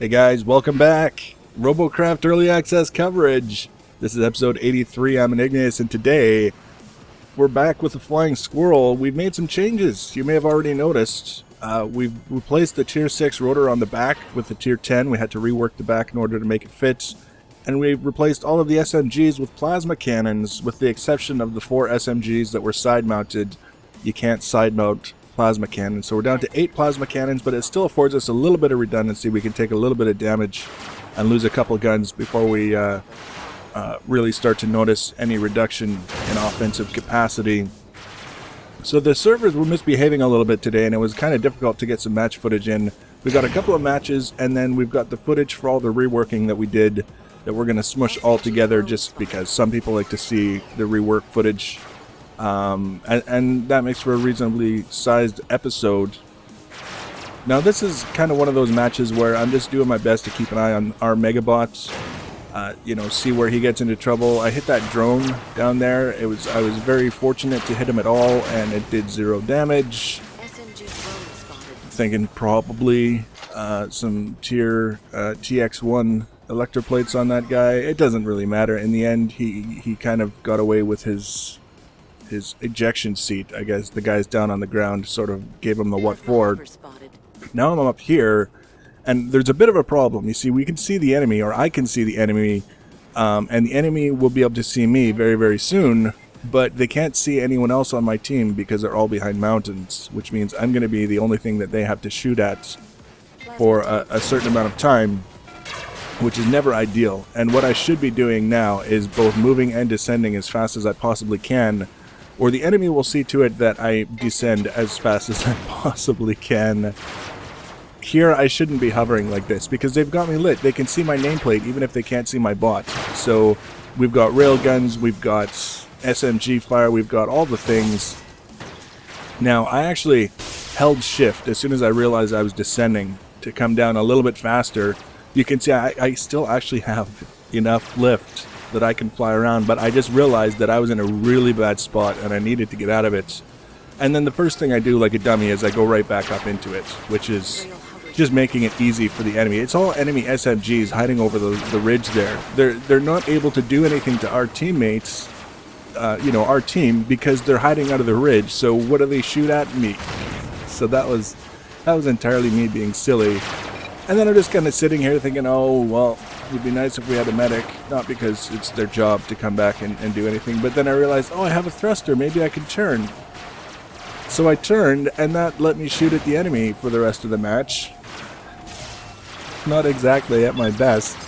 Hey guys, welcome back. Robocraft Early Access coverage. This is episode 83. I'm Igneous, and today we're back with the Flying Squirrel. We've made some changes. You may have already noticed. We've replaced the Tier 6 rotor on the back with the Tier 10. We had to rework the back in order to make it fit. And we've replaced all of the SMGs with plasma cannons, with the exception of the 4 SMGs that were side-mounted. You can't side-mount plasma cannons. So we're down to 8 plasma cannons, but it still affords us a little bit of redundancy. We can take a little bit of damage and lose a couple guns before we really start to notice any reduction in offensive capacity. So the servers were misbehaving a little bit today, and it was kind of difficult to get some match footage in. We got a couple of matches, and then we've got the footage for all the reworking that we did that we're going to smush all together just because some people like to see the rework footage. And that makes for a reasonably sized episode. Now this is kind of one of those matches where I'm just doing my best to keep an eye on our Megabots, see where he gets into trouble. I hit that drone down there. I was very fortunate to hit him at all, and it did 0 damage. Thinking probably some tier TX1 electroplates on that guy. It doesn't really matter. In the end, he kind of got away with his ejection seat. I guess the guys down on the ground sort of gave him the what for. Now I'm up here, and there's a bit of a problem. You see, we can see the enemy, or I can see the enemy, and the enemy will be able to see me very, very soon, but they can't see anyone else on my team because they're all behind mountains, which means I'm going to be the only thing that they have to shoot at for a certain amount of time, which is never ideal. And what I should be doing now is both moving and descending as fast as I possibly can, or the enemy will see to it that I descend as fast as I possibly can. Here I shouldn't be hovering like this because they've got me lit. They can see my nameplate even if they can't see my bot. So we've got railguns, we've got SMG fire, we've got all the things. Now I actually held shift as soon as I realized I was descending to come down a little bit faster. You can see I still actually have enough lift that I can fly around, but I just realized that I was in a really bad spot and I needed to get out of it. And then the first thing I do like a dummy is I go right back up into it, which is just making it easy for the enemy. It's all enemy SMGs hiding over the ridge there. They're not able to do anything to our teammates, our team, because they're hiding out of the ridge. So what do they shoot at? Me. So that was entirely me being silly. And then I'm just kind of sitting here thinking, oh, well, it would be nice if we had a medic, not because it's their job to come back and do anything, but then I realized, oh, I have a thruster, maybe I can turn. So I turned, and that let me shoot at the enemy for the rest of the match. Not exactly at my best,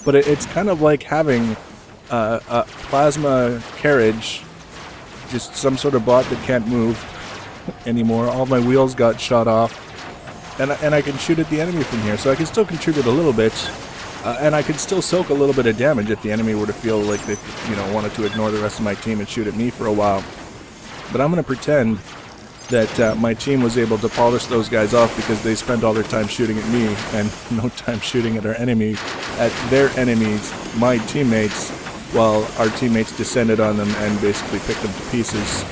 but it's kind of like having a plasma carriage, just some sort of bot that can't move anymore. All my wheels got shot off. And I can shoot at the enemy from here, so I can still contribute a little bit, and I can still soak a little bit of damage if the enemy were to feel like they, wanted to ignore the rest of my team and shoot at me for a while. But I'm going to pretend that my team was able to polish those guys off because they spent all their time shooting at me and no time shooting at their enemies, my teammates, while our teammates descended on them and basically picked them to pieces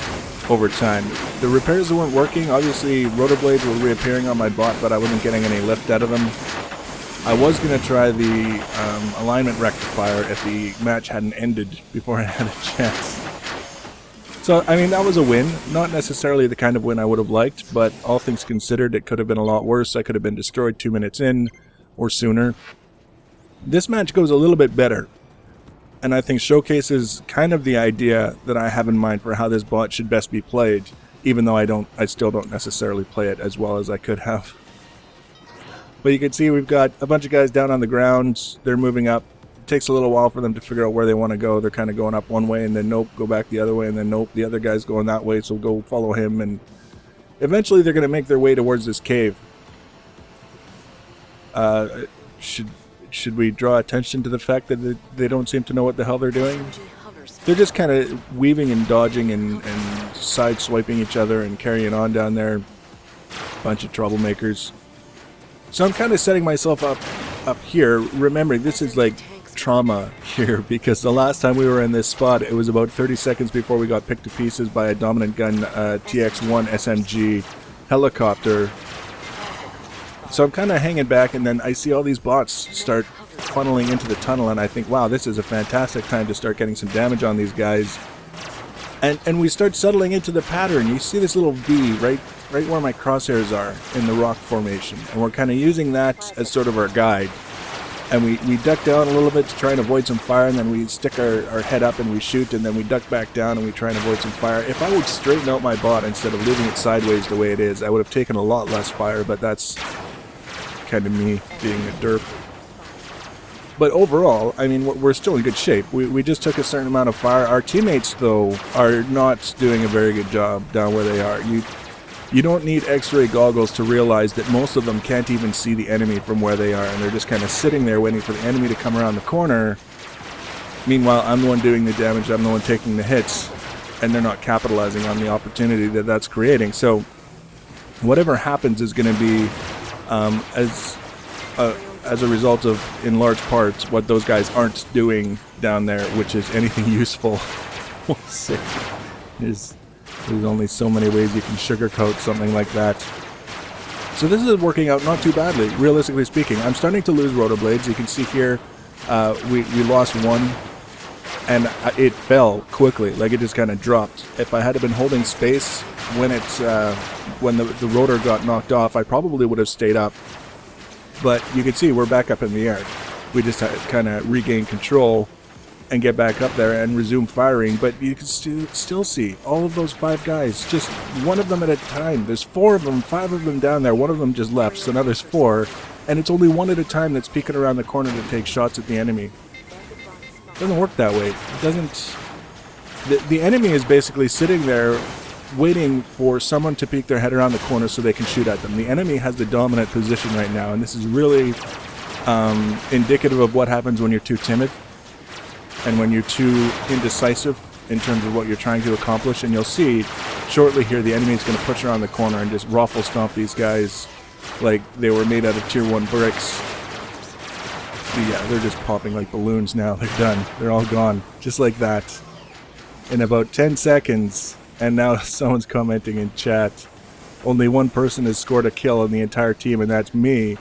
over time. The repairs that weren't working, obviously rotor blades were reappearing on my bot, but I wasn't getting any lift out of them. I was going to try the alignment rectifier if the match hadn't ended before I had a chance. So, I mean, that was a win. Not necessarily the kind of win I would have liked, but all things considered, it could have been a lot worse. I could have been destroyed 2 minutes in or sooner. This match goes a little bit better, and I think showcases kind of the idea that I have in mind for how this bot should best be played, even though I still don't necessarily play it as well as I could have. But you can see we've got a bunch of guys down on the ground. They're moving up. It takes a little while for them to figure out where they want to go. They're kind of going up one way, and then nope, go back the other way, and then nope, the other guy's going that way, so go follow him, and eventually they're going to make their way towards this cave. Should we draw attention to the fact that they don't seem to know what the hell they're doing? They're just kind of weaving and dodging and side-swiping each other and carrying on down there. Bunch of troublemakers. So I'm kind of setting myself up here, remembering this is like trauma here, because the last time we were in this spot, it was about 30 seconds before we got picked to pieces by a dominant gun TX1 SMG helicopter So I'm kind of hanging back, and then I see all these bots start funneling into the tunnel, and I think, wow, this is a fantastic time to start getting some damage on these guys. And we start settling into the pattern. You see this little V right where my crosshairs are in the rock formation, and we're kind of using that as sort of our guide. And we duck down a little bit to try and avoid some fire, and then we stick our head up and we shoot, and then we duck back down and we try and avoid some fire. If I would straighten out my bot instead of leaving it sideways the way it is, I would have taken a lot less fire, but that's kind of me being a derp. But overall, I mean, we're still in good shape. We just took a certain amount of fire. Our teammates, though, are not doing a very good job down where they are. You don't need x-ray goggles to realize that most of them can't even see the enemy from where they are, and they're just kind of sitting there waiting for the enemy to come around the corner. Meanwhile, I'm the one doing the damage, I'm the one taking the hits, and they're not capitalizing on the opportunity that that's creating. So whatever happens is going to be as a result of, in large part, what those guys aren't doing down there, which is anything useful. We'll see. There's only so many ways you can sugarcoat something like that. So this is working out not too badly, realistically speaking. I'm starting to lose rotor blades. You can see here we lost one, and it fell quickly, like it just kind of dropped. If I had been holding space when the rotor got knocked off, I probably would have stayed up. But you can see we're back up in the air. We just kind of regain control and get back up there and resume firing. But you can still see all of those 5 guys, just one of them at a time. There's 4 of them, 5 of them down there. One of them just left, so now there's 4. And it's only one at a time that's peeking around the corner to take shots at the enemy. It doesn't work that way. It doesn't. The enemy is basically sitting there waiting for someone to peek their head around the corner so they can shoot at them. The enemy has the dominant position right now, and this is really indicative of what happens when you're too timid and when you're too indecisive in terms of what you're trying to accomplish. And you'll see shortly here the enemy is going to push around the corner and just ruffle stomp these guys like they were made out of tier 1 bricks. But yeah, they're just popping like balloons now. They're done. They're all gone. Just like that. In about 10 seconds. And now someone's commenting in chat, only one person has scored a kill on the entire team, and that's me.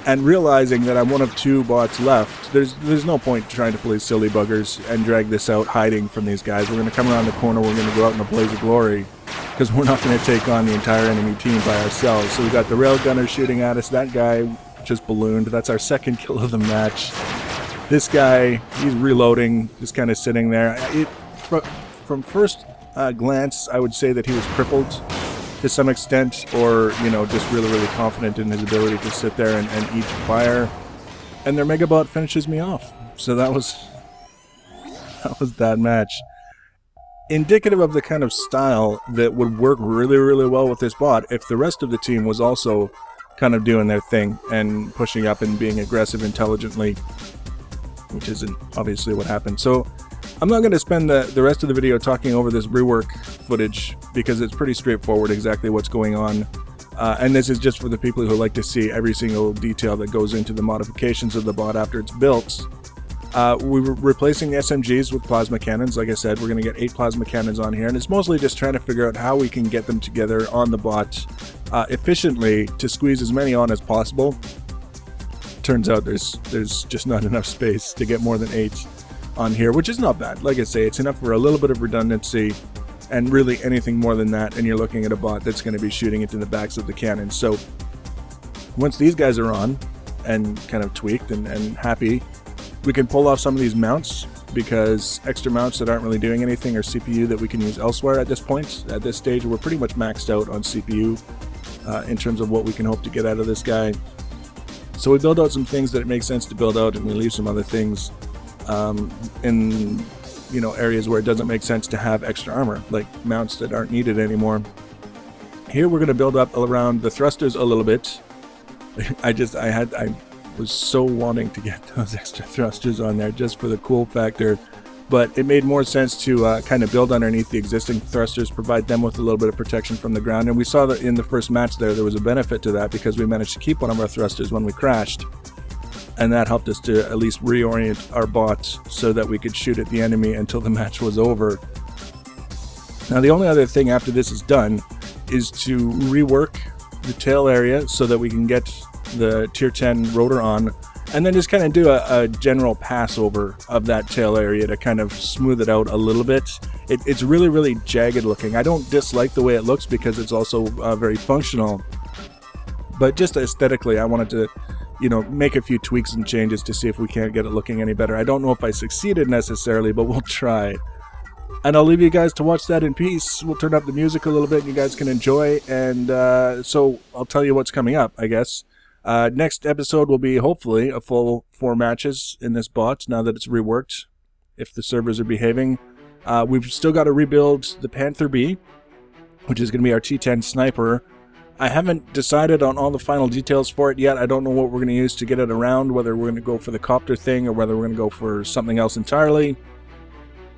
And realizing that I'm one of 2 bots left, there's no point trying to play silly buggers and drag this out hiding from these guys. We're going to come around the corner, we're going to go out in a blaze of glory, because we're not going to take on the entire enemy team by ourselves. So we got the railgunner shooting at us. That guy just ballooned. That's our 2nd kill of the match. This guy, he's reloading, just kind of sitting there. From first glance, I would say that he was crippled to some extent, or, you know, just really, really confident in his ability to sit there and eat fire. And their Megabot finishes me off. So that was that match. Indicative of the kind of style that would work really, really well with this bot if the rest of the team was also kind of doing their thing and pushing up and being aggressive intelligently, which isn't obviously what happened. So I'm not going to spend the rest of the video talking over this rework footage because it's pretty straightforward exactly what's going on. And this is just for the people who like to see every single detail that goes into the modifications of the bot after it's built. We were replacing the SMGs with plasma cannons. Like I said, we're going to get 8 plasma cannons on here, and it's mostly just trying to figure out how we can get them together on the bot efficiently to squeeze as many on as possible. Turns out there's just not enough space to get more than 8 on here, which is not bad. Like I say, it's enough for a little bit of redundancy, and really anything more than that and you're looking at a bot that's going to be shooting into the backs of the cannons. So once these guys are on and kind of tweaked and happy, we can pull off some of these mounts, because extra mounts that aren't really doing anything are CPU that we can use elsewhere at this point. At this stage, we're pretty much maxed out on CPU in terms of what we can hope to get out of this guy. So we build out some things that it makes sense to build out, and we leave some other things in areas where it doesn't make sense to have extra armor, like mounts that aren't needed anymore. Here we're going to build up around the thrusters a little bit. I was so wanting to get those extra thrusters on there just for the cool factor, but it made more sense to kind of build underneath the existing thrusters, provide them with a little bit of protection from the ground. And we saw that in the first match there was a benefit to that, because we managed to keep one of our thrusters when we crashed, and that helped us to at least reorient our bots so that we could shoot at the enemy until the match was over. Now the only other thing after this is done is to rework the tail area so that we can get the tier 10 rotor on, and then just kind of do a general pass over of that tail area to kind of smooth it out a little bit. It's really, really jagged looking. I don't dislike the way it looks because it's also very functional, but just aesthetically I wanted to, you know, make a few tweaks and changes to see if we can't get it looking any better. I don't know if I succeeded necessarily, but we'll try. And I'll leave you guys to watch that in peace. We'll turn up the music a little bit and you guys can enjoy. And so I'll tell you what's coming up, I guess. Next episode will be hopefully a full 4 matches in this bot now that it's reworked, if the servers are behaving. We've still got to rebuild the Panther B, which is going to be our T10 sniper. I haven't decided on all the final details for it yet. I don't know what we're going to use to get it around, whether we're going to go for the Copter thing or whether we're going to go for something else entirely.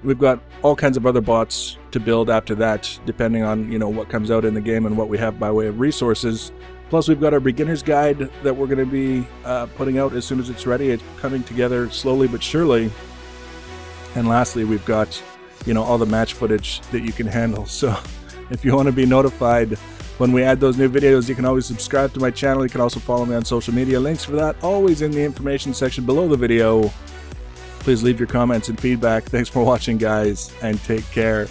We've got all kinds of other bots to build after that, depending on, you know, what comes out in the game and what we have by way of resources. Plus, we've got our beginner's guide that we're going to be putting out as soon as it's ready. It's coming together slowly but surely. And lastly, we've got, you know, all the match footage that you can handle. So if you want to be notified when we add those new videos, you can always subscribe to my channel. You can also follow me on social media. Links for that always in the information section below the video. Please leave your comments and feedback. Thanks for watching, guys, and take care.